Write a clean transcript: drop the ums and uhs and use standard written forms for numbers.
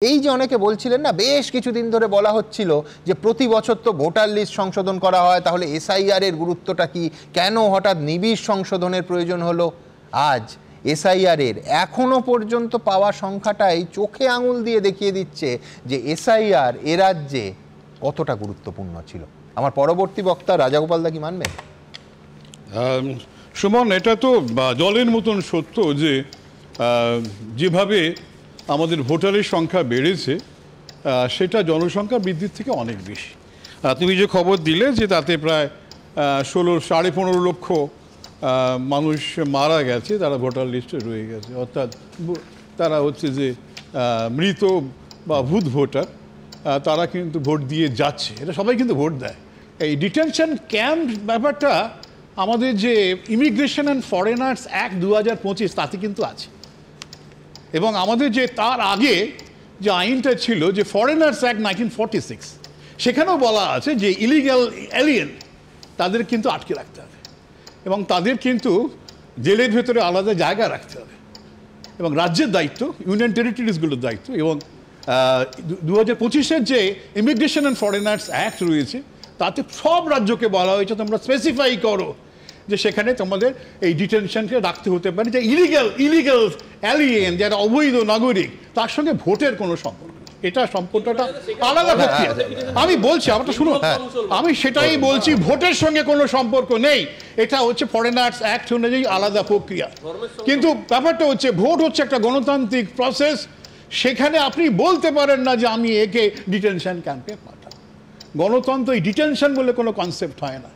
এই যে অনেকে বলছিলেন না, বেশ কিছুদিন ধরে বলা হচ্ছিল যে প্রতি বছর তো ভোটার লিস্ট সংশোধন করা হয়, তাহলে এসআইআর এর গুরুত্বটা কি, কেন হঠাৎ নিবিড় সংশোধনের প্রয়োজন হলো। আজ এসআইআর এর এখনো পর্যন্ত পাওয়া সংখ্যাটাই চোখে আঙুল দিয়ে দেখিয়ে দিচ্ছে যে এসআইআর এ রাজ্যে কতটা গুরুত্বপূর্ণ ছিল। আমার পরবর্তী বক্তা রাজাগোপাল দা কি মানবেন? সুমন, এটা তো জলের মতন সত্য যে যেভাবে আমাদের ভোটারের সংখ্যা বেড়েছে সেটা জনসংখ্যা বৃদ্ধির থেকে অনেক বেশি। তুমি যে খবর দিলে যে তাতে প্রায় 15.5 লক্ষ মানুষ মারা গেছে, তারা ভোটার লিস্টে রয়ে গেছে, অর্থাৎ তারা হচ্ছে যে মৃত বা ভূত ভোটার, তারা কিন্তু ভোট দিয়ে যাচ্ছে। এটা সবাই কিন্তু ভোট দেয়। এই ডিটেনশন ক্যাম্প ব্যাপারটা আমাদের যে ইমিগ্রেশন অ্যান্ড ফরেনার্স অ্যাক্ট 2025 তাতে কিন্তু আছে, এবং আমাদের যে তার আগে যে আইনটা ছিল যে ফরেনার্স অ্যাক্ট 1946, সেখানেও বলা আছে যে ইলিগ্যাল এলিয়েন তাদের কিন্তু আটকে রাখতে হবে এবং তাদের কিন্তু জেলের ভেতরে আলাদা জায়গা রাখতে হবে, এবং রাজ্যের দায়িত্ব, ইউনিয়ন টেরিটরিজগুলোর দায়িত্ব। এবং 2025-এর যে ইমিগ্রেশন অ্যান্ড ফরেনার্স অ্যাক্ট রয়েছে তাতে সব রাজ্যকে বলা হয়েছে তোমরা স্পেসিফাই করো যে সেখানে তোমাদের এই ডিটেনশনকে রাখতে হতে পারে, যে ইলিগাল অ্যালিয়েন যারা অবৈধ নাগরিক তার সঙ্গে ভোটের কোনো সম্পর্ক, এটা সম্পর্কটা আলাদা প্রক্রিয়া। আমি বলছি, আমারটা শুনুন, আমি সেটাই বলছি, ভোটের সঙ্গে কোনো সম্পর্ক নেই, এটা হচ্ছে ফরেনার্স অ্যাক্ট অনুযায়ী আলাদা প্রক্রিয়া। কিন্তু ব্যাপারটা হচ্ছে ভোট হচ্ছে একটা গণতান্ত্রিক প্রসেস, সেখানে আপনি বলতে পারেন না যে আমি একে ডিটেনশন ক্যাম্পে পাঠাবো। গণতন্ত্র এই ডিটেনশন বলে কোনো কনসেপ্ট হয় না।